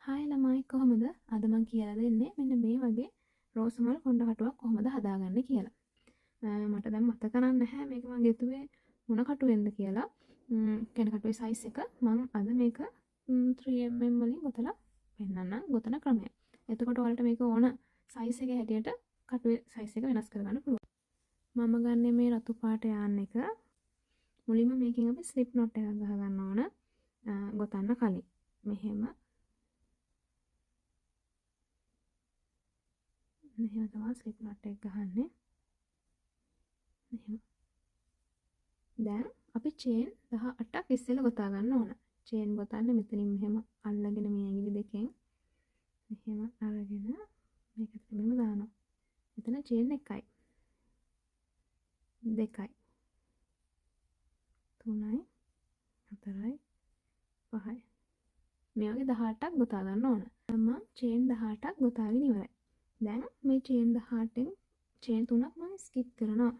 Hi ළමයි කොහොමද? අද මම කියලා දෙන්නේ මෙන්න මේ වගේ රෝසමල් කොණ්ඩ කටුවක් කොහොමද හදාගන්නේ කියලා. මට දැන් මතක නැහැ මේක මම ගෙතුවේ මොන කටුවෙන්ද කියලා. කෙන කටුවේ සයිස් එක මම අද මේක 3mm වලින් ගොතලා පෙන්නන්නම් ගොතන ක්‍රමය. එතකොට ඔයාලට මේක ඕන සයිස් එකේ හැටියට කටුවේ සයිස් එක වෙනස් කරගන්න පුළුවන්. මම ගන්නේ මේ රතු පාට යාන් එක. මුලින්ම මේකෙන් අපි ස්ලිප් knot එකක් ගහ ගන්න ඕන. ගොතන්න කලින්. මෙහෙම මෙහෙම තමයි ස්ලිප් knot එක ගහන්නේ. මෙහෙම. දැන් අපි චේන් 18ක් ඉස්සෙල්ලා ගොතා ගන්න ඕන. චේන් ගොතන්නේ මෙතනින් මෙහෙම අල්ලගෙන මේ ඇඟිලි දෙකෙන් මෙහෙම අරගෙන මේකට මෙහෙම දානවා. එතන චේන් 1යි 2යි 3යි 4යි 5යි මේ වගේ 18ක් ගොතා ගන්න ඕන. මම චේන් 18ක් ගොතාගෙන ඉවරයි. දැන් මේ චේන් 18න් චේන් 3ක් මම ස්කිප් කරනවා.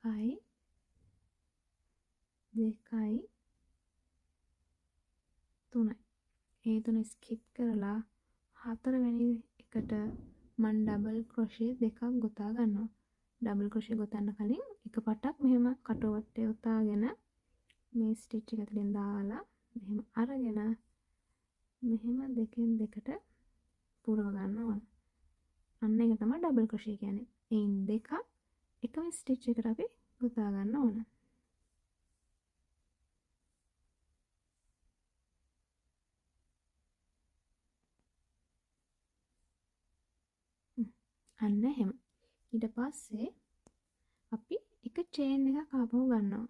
1යි 2යි 3යි. ඒ තුන ස්කිප් කරලා 4 වෙනි එකට මම ඩබල් ක්‍රොෂේ දෙකක් ගොතා ගන්නවා. ඩබල් ක්‍රොෂේ ගොතන්න කලින් එක පටක් මෙහෙම කටවටේ උතාගෙන මේ ස්ටිච් එක ඇතුලෙන් දාලා මෙහෙම අරගෙන මෙහෙම දෙකෙන් දෙකට පුරව ගන්න ඕන. අන්න ඒක තමයි ඩබල් ක්‍රොෂේ කියන්නේ. එයින් දෙකක් එකම ස්ටිච් එකට අපි ගොතා ගන්න ඕන. අන්න එහෙම. ඊට පස්සේ අපි එක චේන් එකක් ආපහු ගන්නවා.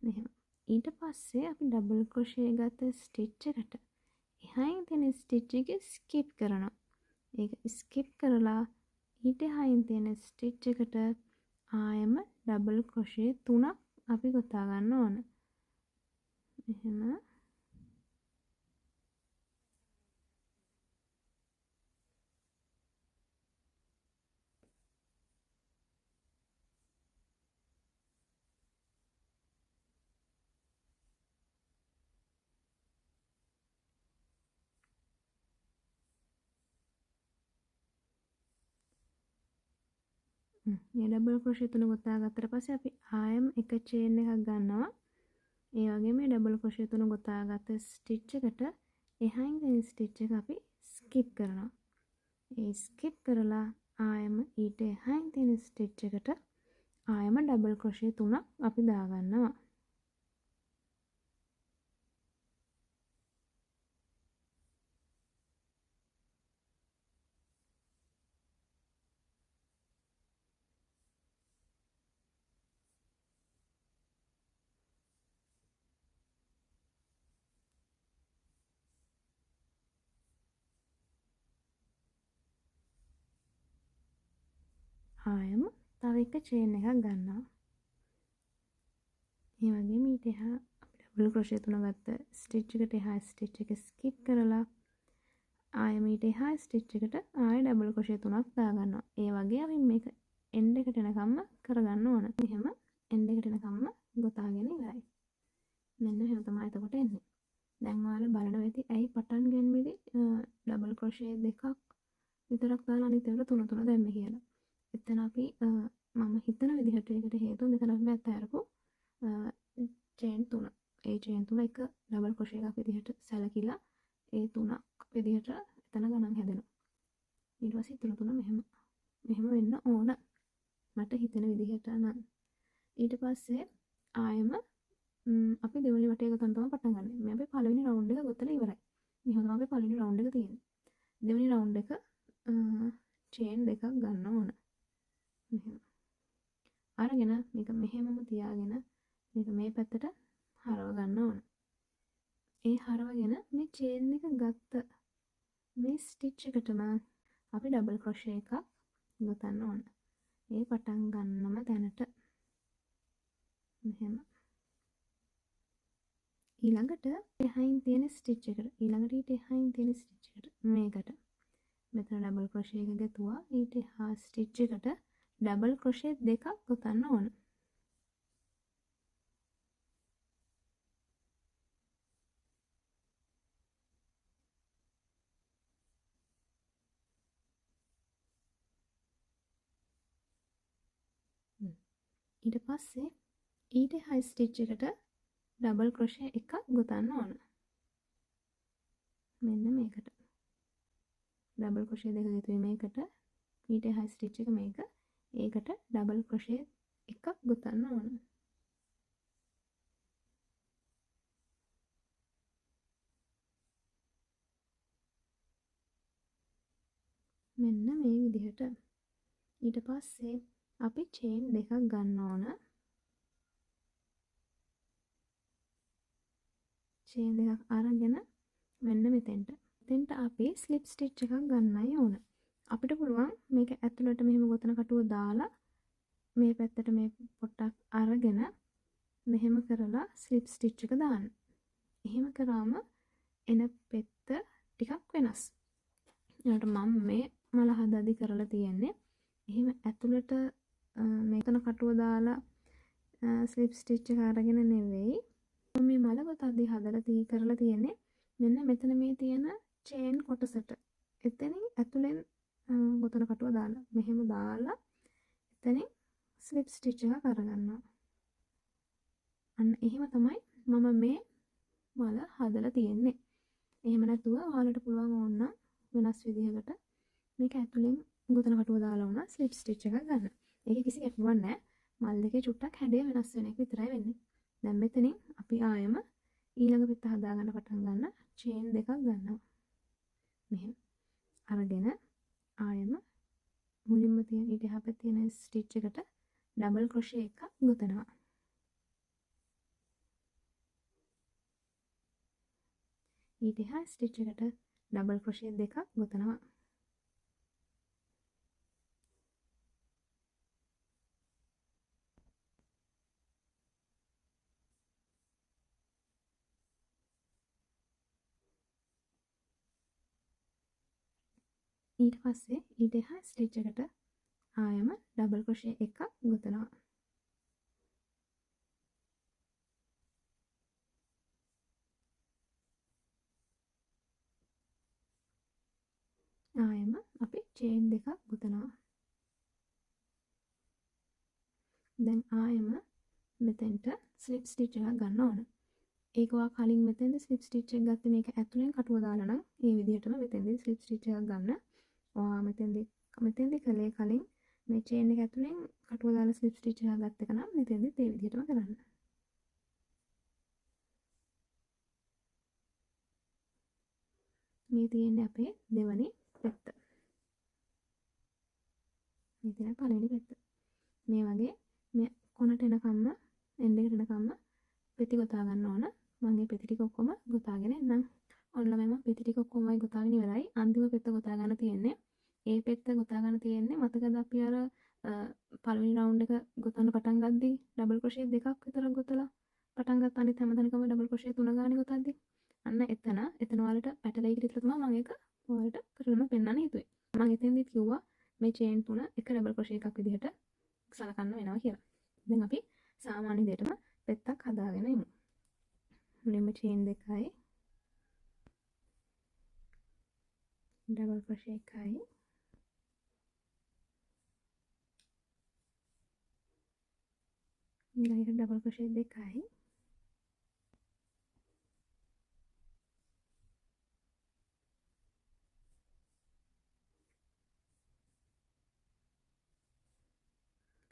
මෙහෙම. ඊට පස්සේ අපි ඩබල් ක්‍රොෂේ ගත්ත ස්ටිච් එකට එහායින් තියෙන ස්ටිච් එක ස්කිප් කරනවා. ඒක ස්කිප් කරලා ඊට එහායින් තියෙන ස්ටිච් එකට ආයෙම ඩබල් ක්‍රොෂේ 3ක් අපි ගොතා ගන්න ඕන. එහෙම. මේ ඩබල් ක්‍රොෂේ 3 ගොතා ගත්තට පස්සේ අපි ආයෙම එක චේන් එකක් ගන්නවා. ඒ වගේම මේ ඩබල් ක්‍රොෂේ 3 ගොතාගත්ත ස්ටිච් එකට එහායින් තියෙන ස්ටිච් එක අපි ස්කිප් කරනවා. ඒ ස්කිප් කරලා ආයෙම ඊට එහායින් තියෙන ස්ටිච් එකට ආයෙම ඩබල් ක්‍රොෂේ 3ක් අපි දාගන්නවා. ආයෙම තව එක චේන් එකක් ගන්නවා. ඒ වගේම ඊට එහා අපි ඩබල් ක්‍රොෂේ 3 ගත්ත ස්ටිච් එකට එහා ස්ටිච් එක ස්කිප් කරලා ආයෙම ඊට එහා ස්ටිච් එකට ආයෙ ඩබල් ක්‍රොෂේ 3ක් දාගන්නවා. ඒ වගේ අපි මේක එන්ඩ් එකට එනකම්ම කරගන්න ඕන. මෙහෙම එන්ඩ් එකට එනකම්ම ගොතාගෙන ඉවරයි. මෙන්න එහෙම තමයි එතකොට එන්නේ. දැන් ඔයාලා බලනවා ඇති ඇයි පටන් ගන්නෙදි ඩබල් ක්‍රොෂේ දෙකක් විතරක් දාලා අනිත් ඒවාට 3 3 දැම්මේ කියලා. එතන අපි මම හිතන විදිහට ඒකට හේතුව මෙතන අපි අතහැරපු චේන් 3. ඒ චේන් 3 එක ඩබල් ක්‍රොෂේ එකක් විදිහට සැලකිලා ඒ 3ක් විදිහට එතන ගණන් හැදෙනවා. ඊට පස්සේ ඉතුරු 3 මෙහෙම වෙන්න ඕන. මට හිතෙන විදිහට නම්. ඊට පස්සේ ආයෙම අපි දෙවෙනි වටේ ගොතන්න තමයි පටන් ගන්න. මේ අපි පළවෙනි රවුන්ඩ් එක ගොතලා ඉවරයි. මෙහෙම තමයි අපි පළවෙනි රවුන්ඩ් එක තියෙන්නේ. දෙවෙනි රවුන්ඩ් එක චේන් දෙකක් ගන්න ඕන. මෙහෙම. අරගෙන මේක මෙහෙමම තියාගෙන මේක මේ පැත්තට හරව ගන්න ඕන. ඒ හරවගෙන මේ චේන් එක ගත්ත මේ ස්ටිච් එකටම අපි ඩබල් ක්‍රොෂේ එකක් ගොතන්න ඕන. ඒ පටන් ගන්නම තැනට මෙහෙම. ඊළඟට එහායින් තියෙන ස්ටිච් එකට ඊළඟට ඊට එහායින් තියෙන ස්ටිච් එකට මේකට මෙතන ඩබල් ක්‍රොෂේ එක ගතුවා. ඊට එහා ස්ටිච් එකට ඩබල් ක්‍රොෂේ දෙකක් ගොතන්න ඕන. ඊට පස්සේ ඊට හයි ස්ටිච් එකට ඩබල් ක්‍රොෂේ එකක් ගොතන්න ඕන. මෙන්න මේකට ඩබල් ක්‍රොෂේ දෙක ගතුයි මේකට ඊට හයි ස්ටිච් එක මේක ඒකට ඩබල් ක්‍රොෂේ එකක් ගොතන්න ඕන. මෙන්න මේ විදිහට. ඊට පස්සේ අපි චේන් දෙකක් ගන්න ඕන. චේන් දෙකක් අරගෙන මෙන්න මෙතෙන්ට අපි ස්ලිප් ස්ටිච් එකක් ගන්නයි ඕන. අපිට පුළුවන් මේක ඇතුළට මෙහෙම ගොතන කටුව දාලා මේ පැත්තට මේ පොට්ටක් අරගෙන මෙහෙම කරලා ස්ලිප් ස්ටිච් එක දාන්න. එහෙම කරාම එන පෙත්ත ටිකක් වෙනස්. ඊට මම මේ මල හදදි කරලා තියෙන්නේ එහෙම ඇතුළට මේකන කටුව දාලා ස්ලිප් ස්ටිච් එක අරගෙන නෙවෙයි. මේ මල ගොතද්දි හදලා කරලා තියෙන්නේ මෙන්න මෙතන මේ තියෙන චේන් කොටසට. එතනින් ඇතුලෙන් ගොතන කටුව දාලා මෙහෙම දාලා එතනින් ස්ලිප් ස්ටිච් එකක් අරගන්නවා. අන්න එහෙම තමයි මම මේ මල හදලා තියෙන්නේ. එහෙම නැතුව ඔයාලට පුළුවන් ඕන වෙනස් විදිහකට මේක ඇතුලෙන් ගොතන කටුව දාලා වුණා ස්ලිප් ස්ටිච් එකක් ගන්න. ඒක කිසි ගැටලුවක් නැහැ. මල් දෙකේ චුට්ටක් හැඩය වෙනස් වෙන එක විතරයි වෙන්නේ. දැන් මෙතනින් අපි ආයෙම ඊළඟ පෙත්ත හදාගන්න පටන් ගන්න චේන් දෙකක් ගන්නවා. මෙහෙම අරගෙන ආයෙම මුලින්ම තියෙන ඊට එහා පැත්තේ තියෙන ස්ටිච් එකට ඩබල් ක්‍රොෂේ එකක් ගොතනවා. ඊට එහා ස්ටිච් එකට ඩබල් ක්‍රොෂේ දෙකක් ගොතනවා. ඊට පස්සේ ඊට එහා ස්ටිච් එකට ආයෙම ඩබල් ක්‍රොෂේ එකක් ගොතනවා. ආයෙම අපි චේන් දෙකක් ගොතනවා. දැන් ආයෙම මෙතෙන්ට ස්ලිප් ස්ටිච් එකක් ගන්න ඕන. ඒක ඔයා කලින් මෙතෙන්ද ස්ලිප් ස්ටිච් එක ගත්තේ මේක ඇතුලෙන් කටුව දාලා නම් මේ විදිහටම මෙතෙන්දී ස්ලිප් ස්ටිච් එකක් ගන්න. ඔයා මෙතෙන්දී කළේ කලින් මේ චේන් එක ඇතුලෙන් කටුව දාලා ස්ලිප් ස්ටිච් එකක් ගත්ත එක නම් මෙතෙන්දී මේ විදිහටම කරන්න. මේ තියෙන්නේ අපේ දෙවනි පෙත්ත. මේ තියෙන පළවෙනි පෙත්ත. මේ වගේ මේ කොනට එනකම්ම එන්ඩ් එකට එනකම්ම පෙති ගොතා ගන්න ඕන. මම මේ පෙති ටික ඔක්කොම ගොතාගෙන එන්නම්. ඔන්න මම පෙති ටික ඔක්කොමයි ගොතාගෙන ඉවරයි. අන්තිම පෙත්ත ගොතා ගන්න තියෙන්නේ. ඒ පෙත්ත ගොතා ගන්න තියෙන්නේ මතකද අපි අර පළවෙනි රවුන්ඩ් එක ගොතන්න පටන් ගද්දි ඩබල් ක්‍රොෂේ දෙකක් විතර ගොතලා පටන් ගත්ත අනිත් හැම තැනකම ඩබල් ක්‍රොෂේ 3 ගානේ ගොතද්දි අන්න එතන ඔයාලට පැටලෙයි කියලා තමයි මම ඒක ඔයාලට කරලම පෙන්වන්න හිතුවේ. මම එතෙන්දිත් කිව්වා මේ චේන් 3 එක ඩබල් ක්‍රොෂේ එකක් විදිහට සලකන්න වෙනවා කියලා. දැන් අපි සාමාන්‍ය විදිහටම පෙත්තක් හදාගෙන යමු. මුලින්ම චේන් දෙකයි ඩබල් ක්‍රොෂේ එකයි ඊළඟට ඩබල් ක්‍රොෂේ දෙකයි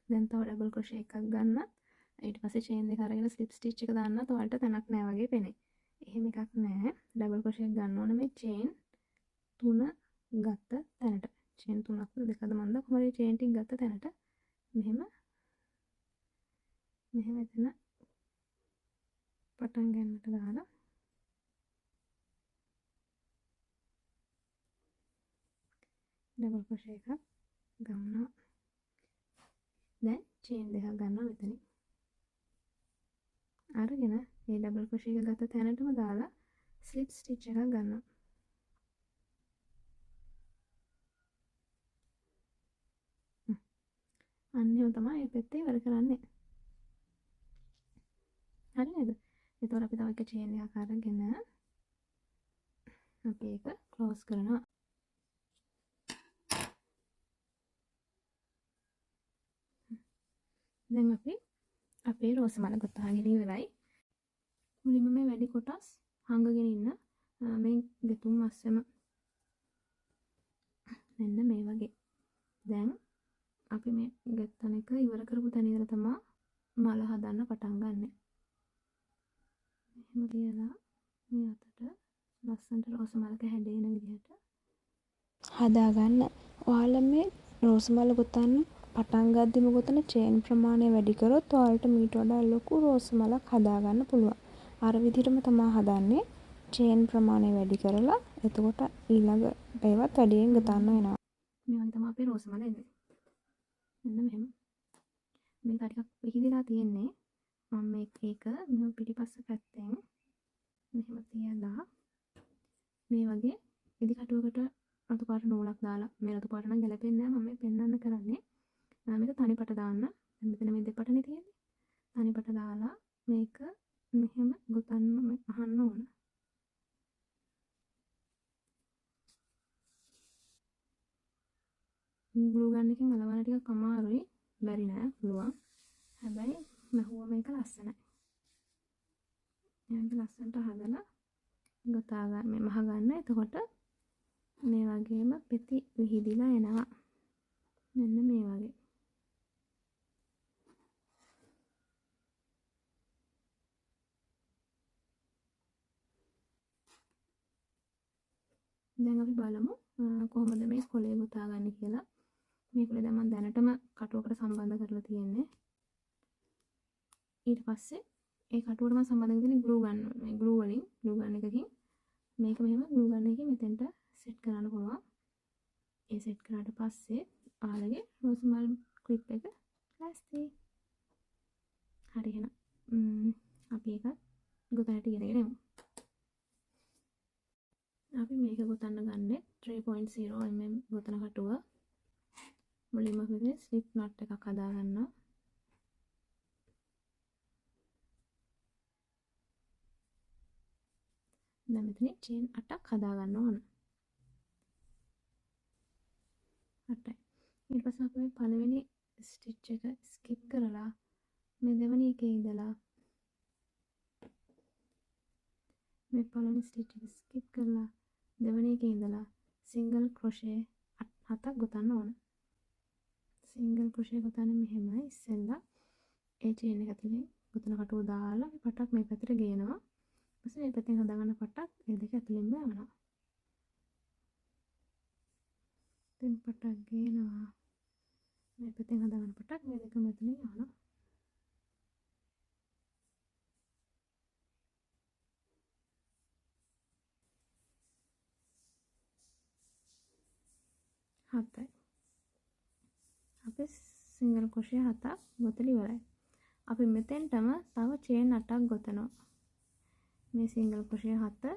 දැන් තව ඩබල් ක්‍රොෂේ එකක් ගන්න. ඊට පස්සේ චේන් දෙක අරගෙන ස්ලිප් ස්ටිච් එක දාන්නත් ඔයාලට තැනක් නැහැ වගේ පෙනේ. එහෙම එකක් නැහැ. ඩබල් ක්‍රොෂේ ගන්න ඕන මේ චේන් 3 ගත්ත තැනට. චේන් 3ක් දෙකද මන්ද කොහමද චේන් ටික ගත්ත තැනට මෙහෙම එතන පටන් ගන්නට දාලා ඩබල් ක්‍රොෂේ එකක් ගන්නවා. දැන් චේන් දෙකක් ගන්නවා මෙතනින්. අරගෙන මේ ඩබල් ක්‍රොෂේ එක ගත්ත තැනටම දාලා ස්ලිප් ස්ටිච් එකක් ගන්නවා. අන්න එහෙම තමයි මේ පැත්තේ ඉවර කරන්නේ. හරි නේද? එතකොට අපි තව එක චේන් එකක් අරගෙන අපි ඒක ක්ලෝස් කරනවා. දැන් අපි අපේ රෝස මල ගොතාගෙන ඉවරයි. මුලින්ම මේ වැඩි කොටස් හංගගෙන ඉන්න මේ ගෙතුම් අස්සෙම මෙන්න මේ වගේ. දැන් අපි මේ ගෙත්තන එක ඉවර කරපු තැන ඉඳලා තමයි මල හදන්න පටන් ගන්නෙ. එහෙම තියලා මේ අතට ලස්සනට රෝස මලක හැඩෙන විදිහට හදාගන්න. ඔයාලා මේ රෝස මල ගොතන්න පටන් ගද්දිම ගොතන චේන් ප්‍රමාණය වැඩි කරොත් ඔයාලට මීට වඩා ලොකු රෝස මලක් හදාගන්න පුළුවන්. අර විදිහටම තමයි හදන්නේ. චේන් ප්‍රමාණය වැඩි කරලා එතකොට ඊළඟ ඒවත් වැඩියෙන් ගොතන්න වෙනවා. මේ වගේ තමයි අපේ රෝස මල එන්නේ. මෙන්න මෙහෙම. මේක ටිකක් පිහිදලා තියෙන්නේ. මම මේක මෙහෙම පිටිපස්ස පැත්තෙන් මෙහෙම තියලා මේ වගේ ඉදි කටුවකට රතු පාට නූලක් දාලා මේ රතු පාට නම් ගැලපෙන්නේ නැහැ. මම මේ පෙන්වන්න කරන්නේ මේක තනිපට දාන්න. දැන් මෙතන මේ දෙපටනේ තියෙන්නේ. තනිපට දාලා මේක මෙහෙම ගොතන්න අහන්න ඕන. ග්ලූ ගන් එකෙන් අලවන්න ටිකක් අමාරුයි. බැරි නෑ පුළුවන්. හැබැයි මහුව මේක ලස්සනයි. මේක ලස්සනට හදලා ගොතා ගන්න මේ මහ ගන්න. එතකොට මේ වගේම පෙති විහිදිලා එනවා. මෙන්න මේ වගේ. දැන් අපි බලමු කොහොමද මේ කොලේ ගොතා ගන්න කියලා. මේ කොලේ දැන් මම දැනටම කටුවකට සම්බන්ධ කරලා තියෙන්නේ. ඊට පස්සේ ඒ කටුවට මම සම්බන්ධ කරගෙන ග්ලූ ගන්න මේ ග්ලූ වලින් ග්ලූ ගන්න එකකින් මේක මෙහෙම ග්ලූ ගන්න එකකින් මෙතෙන්ට සෙට් කරන්න පුළුවන්. ඒ සෙට් කරාට පස්සේ ආලගේ රෝස් මල් ක්ලිප් එක ලෑස්ති. හරි එහෙනම් අපි ඒක ගොතනට ඉගෙන යමු. අපි මේක ගොතන්න ගන්නේ 3.0 mm ගොතන කටුව. මුලින්ම අපි ස්ලිප් knot එකක් හදා ගන්නවා. දැන් මෙතන චේන් 8ක් හදා ගන්න ඕන. 8යි. ඊට පස්සේ අපි මේ පළවෙනි ස්ටිච් එක ස්කිප් කරලා මේ දෙවෙනි එකේ ඉඳලා මේ පළවෙනි ස්ටිච් එක ස්කිප් කරලා දෙවෙනි එකේ ඉඳලා සිංගල් ක්‍රොෂේ 7ක් ගොතන්න ඕන. සිංගල් ක්‍රොෂේ ගොතන්නේ මෙහෙමයි. ඉස්සෙල්ලා ඒ චේන් එක ඇතුලේ ගොතන කටුව දාලා මේ පටක් මේ පැත්තට ගේනවා. ඊපස්සේ මේ පැත්තෙන් හදාගන්න පටක් ඒ දෙක ඇතුලෙන්ම යවනවා. දැන් පටක් ගේනවා. මේ පැත්තෙන් හදාගන්න පටක් මේ දෙකම ඇතුලෙන් යවනවා. හතයි. අපි සිංගල් ක්‍රොෂේ 7ක් ගොතලා ඉවරයි. අපි මෙතෙන්ටම තව චේන් 8ක් ගොතනවා. මේ සිංගල් ක්‍රොෂේ 7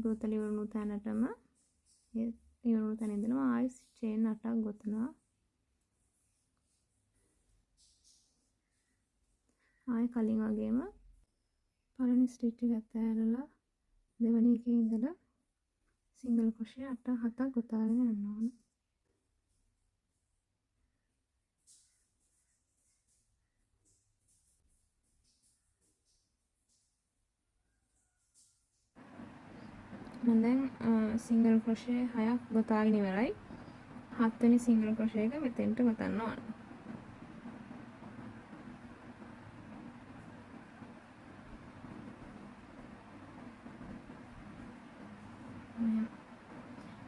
ගොතලා ඉවරුණු තැනටම ඒ ඉවරුණු තැන ඉඳලා ආයෙත් චේන් 8ක් ගොතනවා. ආයෙ කලින් වගේම පළවෙනි ස්ටිච් එක ඇතෑරලා දෙවෙනි එකේ ඉඳලා සිංගල් ක්‍රොෂේ 7ක් ගොතාගෙන යන්න ඕන. මම දැන් සිංගල් ක්‍රොෂේ 6ක් ගොතාගෙන ඉවරයි. 7 වෙනි සිංගල් ක්‍රොෂේ එක මෙතෙන්ට ගොතන්න ඕන.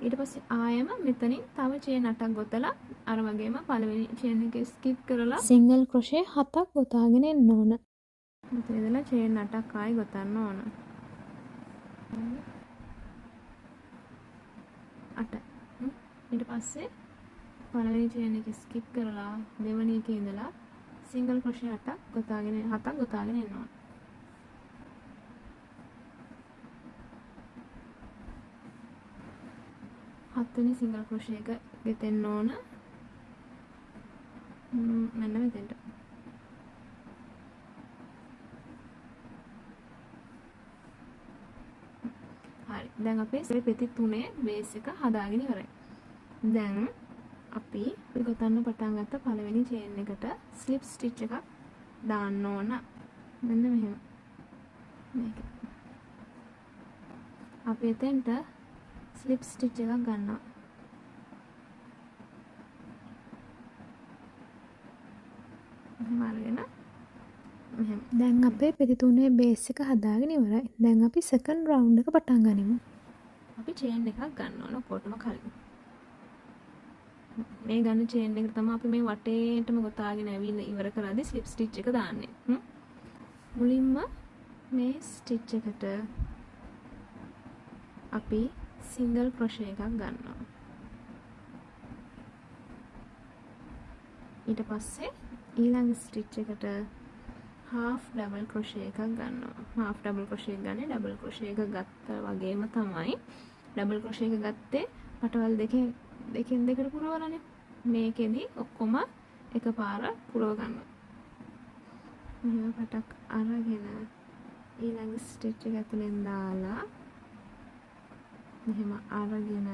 ඊට පස්සේ ආයෙම මෙතනින් තව චේන් 8ක් ගොතලා අර වගේම පළවෙනි චේන් එක ස්කිප් කරලා සිංගල් ක්‍රොෂේ 7ක් ගොතාගෙන එන්න ඕන. මෙතන ඉඳලා චේන් 8ක් ආයෙ ගොතන්න ඕන. 8. ඊට පස්සේ පළවෙනි චේන් එක ස්කිප් කරලා දෙවෙනි එකේ ඉඳලා සිංගල් ක්‍රොෂේ 7ක් ගොතාගෙන එන්න ඕන. 7 වෙනි සිංගල් ක්‍රොෂේ එක ගෙතෙන්න ඕන. මෙන්න මෙතෙන්ට. හරි. දැන් අපේ පෙති 3 බේස් එක හදාගෙන ඉවරයි. දැන් අපි ගොතන්න පටන් ගත්ත පළවෙනි චේන් එකට ස්ලිප් ස්ටිච් එකක් දාන්න ඕන. මෙන්න මෙහෙම. මේක. අපි එතෙන්ට ස්ලිප් ස්ටිච් එකක් ගන්නවා. මෙහෙම අරගෙන මෙහෙම. දැන් අපේ පෙති තුනේ බේස් එක හදාගෙන ඉවරයි. දැන් අපි සෙකන්ඩ් රවුන්ඩ් එක පටන් ගනිමු. අපි චේන් එකක් ගන්න ඕන ඔක්කොටම කලින්. මේ ගන්න චේන් එක තමයි අපි මේ වටේටම ගොතාගෙන ඇවිල්ලා ඉවර කරද්දී ස්ලිප් ස්ටිච් එක දාන්නේ. මුලින්ම මේ ස්ටිච් එකට අපි සිංගල් ක්‍රොෂේ එකක් ගන්නවා. ඊට පස්සේ ඊළඟ ස්ටිච් එකට half double crochet එකක් ගන්නවා. half double crochet එක ගන්නේ double crochet එක ගත්තා වගේම තමයි. double crochet එක ගත්තේ පටවල් දෙකෙන් දෙකට පුරවලානේ. මේකෙදි ඔක්කොම එකපාර පුරව ගන්නවා. මෙහෙම පටක් අරගෙන ඊළඟ ස්ටිච් එක ඇතුලෙන් දාලා මෙහෙම අරගෙන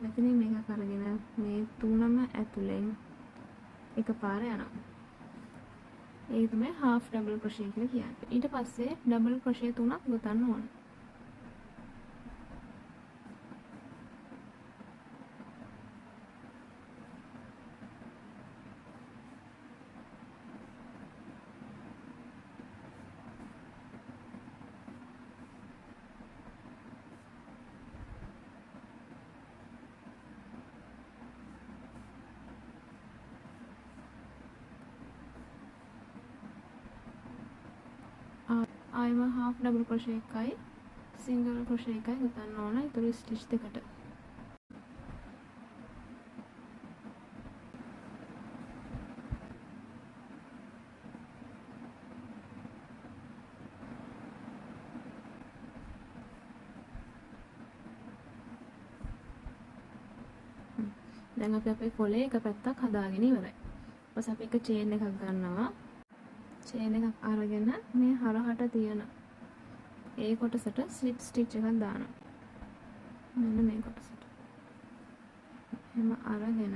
මෙතනින් මේක අරගෙන මේ තුනම ඇතුලෙන් එකපාර යනවා. ඒක තමයි half double crochet කියලා කියන්නේ. ඊට පස්සේ double crochet 3ක් ගොතන්න ඕන. ආයම half double crochet එකයි single crochet එකයි ගොතන්න ඕන. ඊටු ස්ටිච් දෙකට. දැන් අපි අපේ කොලේ එක පැත්තක් හදාගෙන ඉවරයි. ඊපස්සේ අපි එක චේන් එකක් ගන්නවා. චේන් එකක් අරගෙන මේ හරහට තියෙන ඒ කොටසට ස්ලිප් ස්ටිච් එකක් දානවා. මෙන්න මේ කොටසට. එහෙම අරගෙන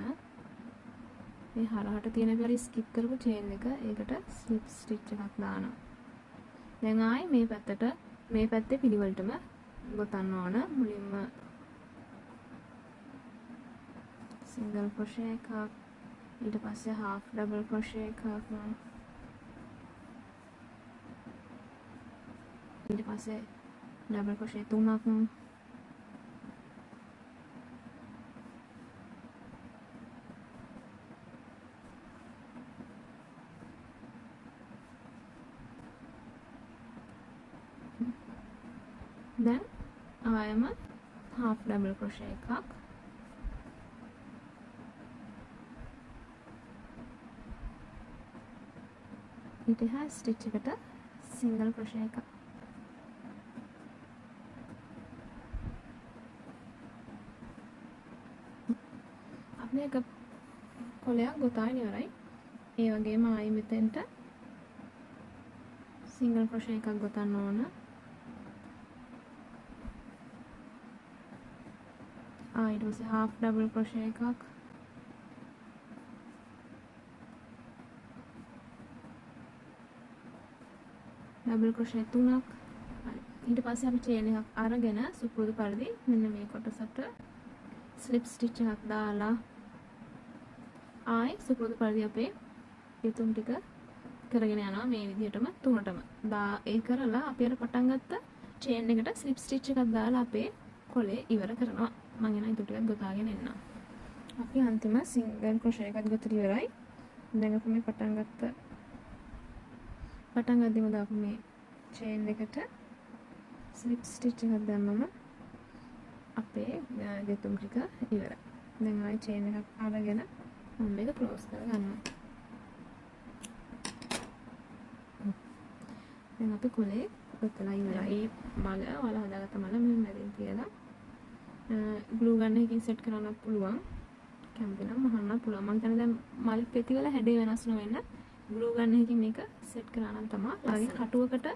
මේ හරහට තියෙන පරි ස්කිප් කරපු චේන් එක ඒකට ස්ලිප් ස්ටිච් එකක් දානවා. දැන් ආයි මේ පැත්තේ පිළිවෙලටම ගොතන්න ඕන. මුලින්ම single crochet එකක්, ඊට පස්සේ half double crochet එකක්, ඊට පස්සේ double crochet 3ක්, දැන් ආයම half double crochet එකක්, ඊට එහා ස්ටිච් එකට single crochet එකක්. අපි එක කොලයක් ගොතාගෙන ඉවරයි. ඒ වගේම ආයි මෙතෙන්ට single crochet එකක් ගොතන්න ඕන. ඊට පස්සේ half double crochet එකක්, double crochet 3ක්. ඊට පස්සේ අපි චේන් එකක් අරගෙන සුපුරුදු පරිදි මෙන්න මේ කොටසට ස්ලිප් ස්ටිච් එකක් දාලා ආයි සුපුරුදු පරිදි අපේ යතුම් ටික කරගෙන යනවා මේ විදිහටම තුනටම. ඒ කරලා අපි අර පටන් ගත්ත චේන් එකට ස්ලිප් ස්ටිච් එකක් දාලා අපේ කොලේ ඉවර කරනවා. මම එන ඊට ටිකක් ගොතාගෙන එන්නම්. අපි අන්තිම සිංගල් ක්‍රොෂේ එකක් ගොතලා ඉවරයි. දැන් අපි මේ පටන් ගද්දිම දාපු මේ චේන් එකට ස්ලිප් ස්ටිච් එකක් දැම්මම අපේ ගෙතුම් ටික ඉවරයි. දැන් ආයි චේන් එකක් අරගෙන මම මේක ක්ලෝස් කරගන්නවා. දැන් අපි කොලේ ගොතලා ඉවරයි. මල හදාගත්ත මල මෙහෙම මැදින් තියලා ග්ලූ ගන්න එකකින් සෙට් කරන්නත් පුළුවන්. කැමති නම් මහන්නත් පුළුවන්. මම හිතන්නේ දැන් මල් පෙති වල හැඩය වෙනස් නොවෙන්න ග්ලූ ගන්න එකකින් මේක සෙට් කරා නම් තමයි. ඊළඟ කටුවකට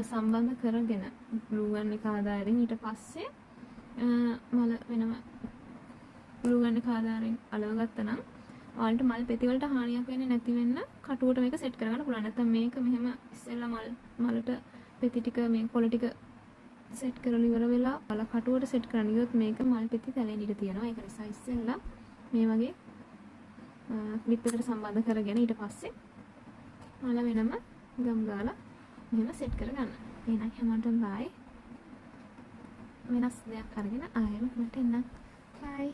සම්බන්ධ කරගෙන ග්ලූ ගන්න එක ආදාරයෙන් ඊට පස්සේ මල වෙනම ග්ලූ ගන්න එක ආදාරයෙන් අලව ගත්තා නම් ඔයාලට මල් පෙති වලට හානියක් වෙන්නේ නැති වෙන්න කටුවට මේක සෙට් කරගන්න පුළුවන්. නැත්නම් මේක මෙහෙම ඉස්සෙල්ලා මලට පෙති ටික මේ කොළ ටික සෙට් කරලා ඉවර වෙලා ඔයාලා කටුවට සෙට් කරන්න ගියොත් මේක මල් පෙති තැලෙන්න ඉඩ තියෙනවා. ඒක නිසා ඉස්සෙල්ලා මේ වගේ ක්ලිප් එකට සම්බන්ධ කරගෙන ඊට පස්සේ මල වෙනම ගම් ගාලා මෙහෙම සෙට් කරගන්න. එහෙනම් හැමෝටම බයි. වෙනස් දෙයක් අරගෙන ආයෙම මට එන්න. බයි.